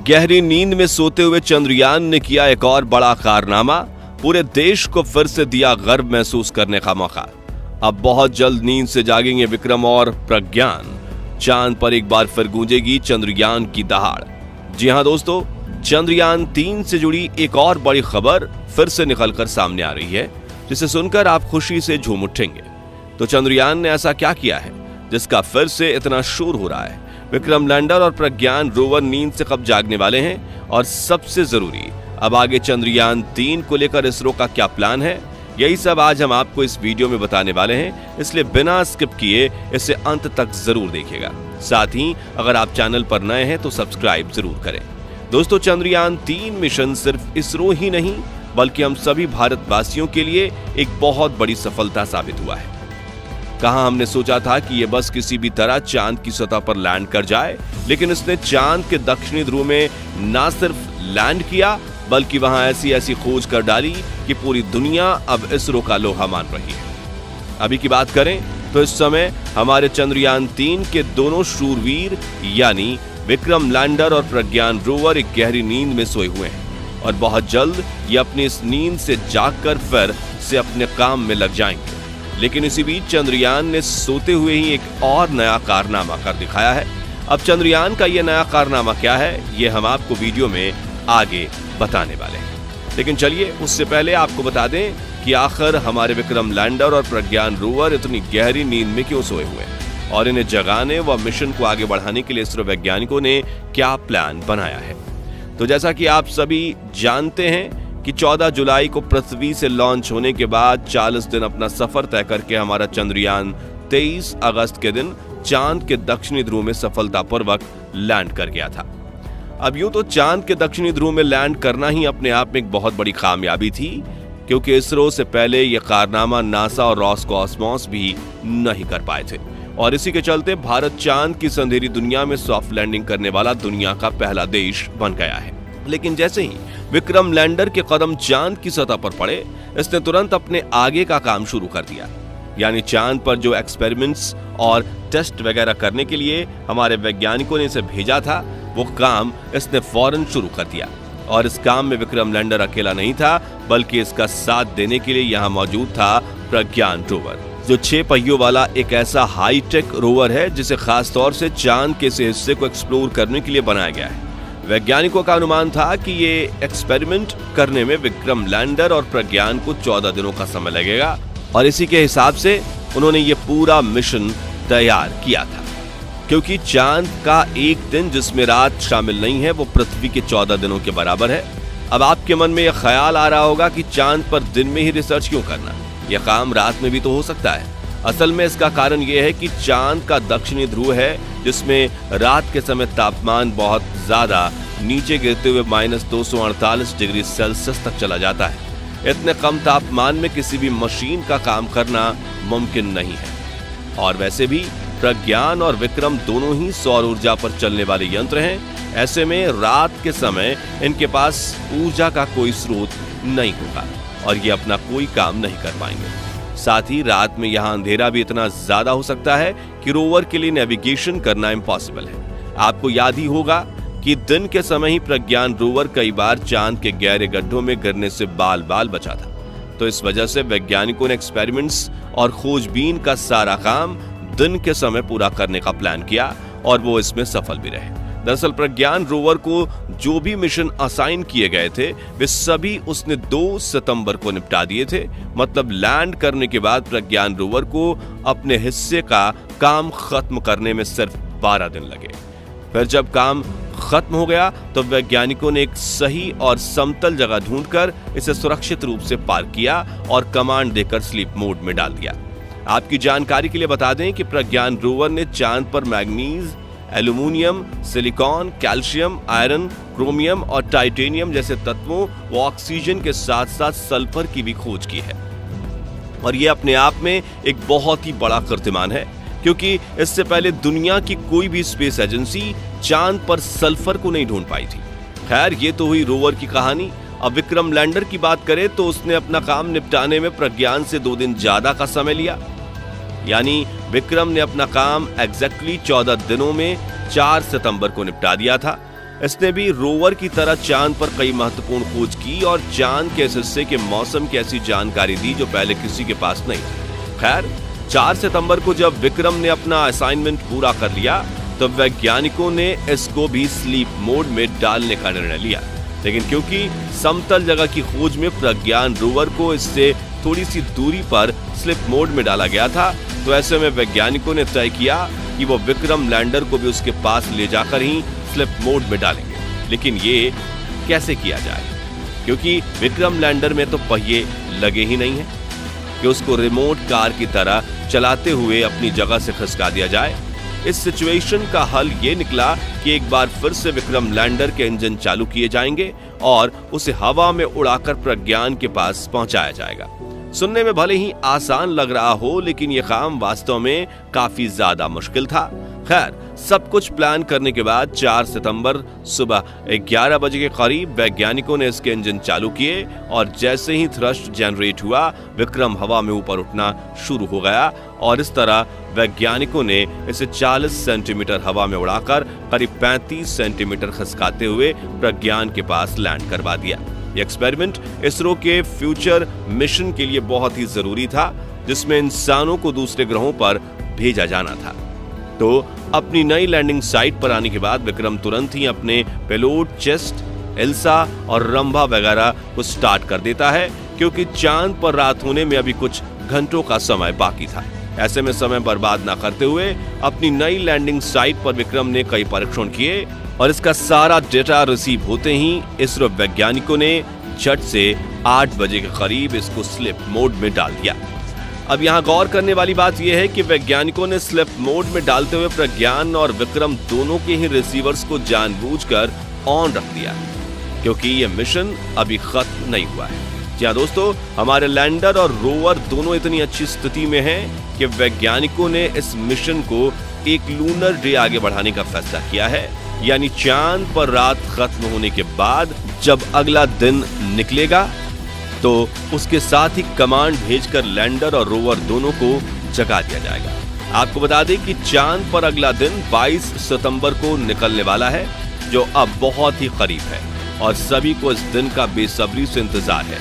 गहरी नींद में सोते हुए चंद्रयान ने किया एक और बड़ा कारनामा, पूरे देश को फिर से दिया गर्व महसूस करने का मौका। अब बहुत जल्द नींद से जागेंगे विक्रम और प्रज्ञान। चांद पर एक बार फिर गूंजेगी चंद्रयान की दहाड़। जी हां दोस्तों, चंद्रयान 3 से जुड़ी एक और बड़ी खबर फिर से निकलकर सामने आ रही है, जिसे सुनकर आप खुशी से झूम उठेंगे। तो चंद्रयान ने ऐसा क्या किया है जिसका फिर से इतना शोर हो रहा है? विक्रम लैंडर और प्रज्ञान रोवर नींद से कब जागने वाले हैं? और सबसे जरूरी, अब आगे चंद्रयान 3 को लेकर इसरो का क्या प्लान है? यही सब आज हम आपको इस वीडियो में बताने वाले हैं, इसलिए बिना स्किप किए इसे अंत तक जरूर देखिएगा। साथ ही अगर आप चैनल पर नए हैं तो सब्सक्राइब जरूर करें। दोस्तों, चंद्रयान 3 मिशन सिर्फ इसरो ही नहीं बल्कि हम सभी भारतवासियों के लिए एक बहुत बड़ी सफलता साबित हुआ है। कहां हमने सोचा था कि यह बस किसी भी तरह चांद की सतह पर लैंड कर जाए, लेकिन इसने चांद के दक्षिणी ध्रुव में न सिर्फ लैंड किया बल्कि वहां ऐसी खोज कर डाली कि पूरी दुनिया अब इसरो का लोहा मान रही है। अभी की बात करें तो इस समय हमारे चंद्रयान 3 के दोनों शूरवीर यानी विक्रम लैंडर और प्रज्ञान रोवर एक गहरी नींद में सोए हुए हैं और बहुत जल्द ये अपनी इस नींद से जागकर फिर से अपने काम में लग जाएंगे। लेकिन इसी बीच चंद्रयान ने सोते हुए ही एक और नया कारनामा कर दिखाया है। अब चंद्रयान का यह नया कारनामा क्या है, ये हम आपको वीडियो में आगे बताने वाले हैं। लेकिन चलिए उससे पहले आपको बता दें कि आखिर हमारे विक्रम लैंडर और प्रज्ञान रोवर इतनी गहरी नींद में क्यों सोए हुए हैं और इन्हें जगाने व मिशन को आगे बढ़ाने के लिए इसरो वैज्ञानिकों ने क्या प्लान बनाया है। तो जैसा कि आप सभी जानते हैं कि 14 जुलाई को पृथ्वी से लॉन्च होने के बाद 40 दिन अपना सफर तय करके हमारा चंद्रयान 23 अगस्त के दिन चांद के दक्षिणी ध्रुव में सफलतापूर्वक लैंड कर गया था। अब यूं तो चांद के दक्षिणी ध्रुव में लैंड करना ही अपने आप में एक बहुत बड़ी कामयाबी थी, क्योंकि इसरो से पहले यह कारनामा नासा और रॉसकॉस्मॉस भी नहीं कर पाए थे और इसी के चलते भारत चांद की अंधेरी दुनिया में सॉफ्ट लैंडिंग करने वाला दुनिया का पहला देश बन गया है। लेकिन जैसे ही विक्रम लैंडर के कदम चांद की सतह पर पड़े, इसने तुरंत अपने आगे का काम शुरू कर दिया। यानी चांद पर जो एक्सपेरिमेंट्स और टेस्ट वगैरह करने के लिए हमारे वैज्ञानिकों ने इसे भेजा था, वो काम इसने फौरन शुरू कर दिया। और इस काम में विक्रम लैंडर अकेला नहीं था, बल्कि इसका साथ देने के लिए यहाँ मौजूद था प्रज्ञान रोवर, जो 6 पहियों वाला एक ऐसा हाईटेक रोवर है जिसे खास तौर से चांद के इस हिस्से को एक्सप्लोर करने के लिए बनाया गया है। वैज्ञानिकों का अनुमान था कि ये एक्सपेरिमेंट करने में विक्रम लैंडर और प्रज्ञान को 14 दिनों का समय लगेगा और इसी के हिसाब से उन्होंने ये पूरा मिशन तैयार किया था, क्योंकि चांद का एक दिन जिसमें रात शामिल नहीं है वो पृथ्वी के 14 दिनों के बराबर है। अब आपके मन में यह ख्याल आ रहा होगा कि चांद पर दिन में ही रिसर्च क्यों करना, यह काम रात में भी तो हो सकता है। असल में इसका कारण यह है कि चांद का दक्षिणी ध्रुव है जिसमें रात के समय तापमान बहुत ज्यादा नीचे गिरते हुए -248 डिग्री सेल्सियस तक चला जाता है। इतने कम तापमान में किसी भी मशीन का काम करना मुमकिन नहीं है। और वैसे भी प्रज्ञान और विक्रम दोनों ही सौर ऊर्जा पर चलने वाले यंत्र हैं। ऐसे में रात के समय इनके पास ऊर्जा का कोई स्रोत नहीं होगा और ये अपना कोई काम नहीं कर पाएंगे। साथ ही रात में यहाँ अंधेरा भी इतना ज्यादा हो सकता है कि रोवर के लिए नेविगेशन करना इम्पॉसिबल है। आपको याद ही होगा कि दिन के समय ही प्रज्ञान रोवर कई बार चांद के गहरे गड्ढों में गिरने से बाल बाल बचा था। तो इस वजह से वैज्ञानिकों ने एक्सपेरिमेंट्स और खोजबीन का सारा काम दिन के समय पूरा करने का प्लान किया और वो इसमें सफल भी रहे। दरअसल प्रज्ञान रोवर को जो भी मिशन असाइन किए गए थे वे सभी उसने 2 सितंबर को निपटा दिए थे। मतलब लैंड करने के बाद प्रज्ञान रोवर को अपने हिस्से का काम खत्म करने में सिर्फ 12 दिन लगे। फिर जब काम खत्म हो गया तो वैज्ञानिकों ने एक सही और समतल जगह ढूंढकर इसे सुरक्षित रूप से पार्क किया और कमांड देकर स्लीप मोड में डाल दिया। आपकी जानकारी के लिए बता दें कि प्रज्ञान रोवर ने चांद पर manganese, aluminium, silicon, calcium, iron, chromium और टाइटेनियम जैसे तत्वों व ऑक्सीजन के साथ साथ सल्फर की भी खोज की है। और यह अपने आप में एक बहुत ही बड़ा कीर्तिमान है, क्योंकि इससे पहले दुनिया की कोई भी स्पेस एजेंसी चांद पर सल्फर को नहीं ढूंढ पाई थी। खैर, ये तो हुई रोवर की कहानी। अब विक्रम लैंडर की बात करें तो उसने अपना काम निपटाने में प्रज्ञान से 2 दिन ज्यादा का समय लिया। यानी विक्रम ने अपना काम एग्जैक्टली 14 दिनों में 4 सितंबर को निपटा दिया था। इसने भी रोवर की तरह चांद पर कई महत्वपूर्ण खोज की और चांद के इस हिस्से के मौसम की ऐसी जानकारी दी जो पहले किसी के पास नहीं थी। खैर, 4 सितंबर को जब विक्रम ने अपना असाइनमेंट पूरा कर लिया तो वैज्ञानिकों ने इसको भी स्लीप मोड में डालने का निर्णय लिया। लेकिन क्योंकि समतल जगह की खोज में प्रज्ञान रोवर को इससे थोड़ी सी दूरी पर स्लीप मोड में डाला गया था, तो ऐसे में वैज्ञानिकों ने तय किया कि वो विक्रम लैंडर को भी उसके पास ले जाकर ही स्लीप मोड में डालेंगे। लेकिन ये कैसे किया जाए, क्योंकि विक्रम लैंडर में तो पहिए लगे ही नहीं है कि उसको रिमोट कार की तरह चलाते हुए अपनी जगह से खिसका दिया जाए। इस सिचुएशन का हल ये निकला कि एक बार फिर से विक्रम लैंडर के इंजन चालू किए जाएंगे और उसे हवा में उड़ाकर प्रज्ञान के पास पहुंचाया जाएगा। सुनने में भले ही आसान लग रहा हो, लेकिन यह काम वास्तव में काफी ज्यादा मुश्किल था। खैर, सब कुछ प्लान करने के बाद 4 सितंबर सुबह 11 बजे के करीब वैज्ञानिकों ने इसके इंजन चालू किए और जैसे ही थ्रस्ट जनरेट हुआ, विक्रम हवा में ऊपर उठना शुरू हो गया और इस तरह वैज्ञानिकों ने इसे 40 सेंटीमीटर हवा में उड़ाकर करीब 35 सेंटीमीटर खिसकाते हुए प्रज्ञान के पास लैंड करवा दिया। यह एक्सपेरिमेंट इसरो के फ्यूचर मिशन के लिए बहुत ही जरूरी था, जिसमें इंसानों को दूसरे ग्रहों पर भेजा जाना था। तो अपनी नई लैंडिंग साइट पर आने के बाद विक्रम तुरंत ही अपने पेलोड चेस्ट, एल्सा और रंभा वगैरह को स्टार्ट कर देता है, क्योंकि चांद पर रात होने में अभी कुछ घंटों का समय बाकी था। ऐसे में समय बर्बाद न करते हुए अपनी नई लैंडिंग साइट पर विक्रम ने कई परीक्षण किए और इसका सारा डेटा रिसीव होते ही इसरो वैज्ञानिकों ने झट से 8 बजे के करीब इसको स्लीप मोड में डाल दिया। अब यहाँ गौर करने वाली बात यह है कि वैज्ञानिकों ने स्लीप मोड में डालते हुए प्रज्ञान और विक्रम दोनों के ही रिसीवर्स को जानबूझकर ऑन रख दिया, क्योंकि यह मिशन अभी खत्म नहीं हुआ है। जी हाँ दोस्तों, हमारे लैंडर और रोवर दोनों इतनी अच्छी स्थिति में हैं कि वैज्ञानिकों ने इस मिशन को एक लूनर डे आगे बढ़ाने का फैसला किया है। यानी चांद पर रात खत्म होने के बाद जब अगला दिन निकलेगा तो उसके साथ ही कमांड भेजकर लैंडर और रोवर दोनों को जगा दिया जाएगा। आपको बता दें कि चांद पर अगला दिन 22 सितंबर को निकलने वाला है, जो अब बहुत ही करीब है और सभी को इस दिन का बेसब्री से इंतजार है।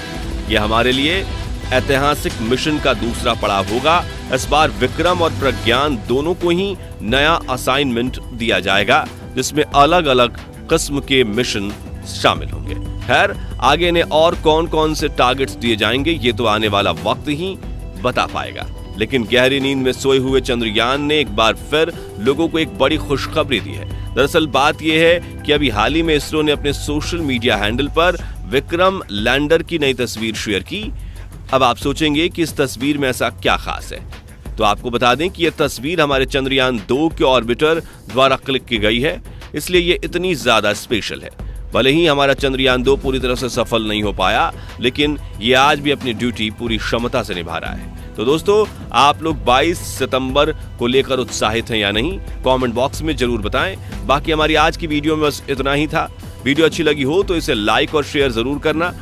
यह हमारे लिए ऐतिहासिक मिशन का दूसरा पड़ाव होगा। इस बार विक्रम और प्रज्ञान दोनों को ही नया असाइनमेंट दिया जाएगा, जिसमें अलग अलग किस्म के मिशन शामिल होंगे। खैर, आगे इन्हें और कौन कौन से टारगेट्स दिए जाएंगे ये तो आने वाला वक्त ही बता पाएगा। लेकिन गहरी नींद में सोए हुए चंद्रयान ने एक बार फिर लोगों को एक बड़ी खुशखबरी दी है। दरअसल बात यह है कि अभी हाल ही में इसरो ने अपने सोशल मीडिया हैंडल पर विक्रम लैंडर की नई तस्वीर शेयर की। अब आप सोचेंगे कि इस तस्वीर में ऐसा क्या खास है, तो आपको बता दें कि यह तस्वीर हमारे चंद्रयान 2 के ऑर्बिटर द्वारा क्लिक की गई है, इसलिए ये इतनी ज्यादा स्पेशल है। भले ही हमारा चंद्रयान 2 पूरी तरह से सफल नहीं हो पाया, लेकिन ये आज भी अपनी ड्यूटी पूरी क्षमता से निभा रहा है। तो दोस्तों, आप लोग 22 सितंबर को लेकर उत्साहित हैं या नहीं, कमेंट बॉक्स में जरूर बताएं। बाकी हमारी आज की वीडियो में बस इतना ही था। वीडियो अच्छी लगी हो तो इसे लाइक और शेयर जरूर करना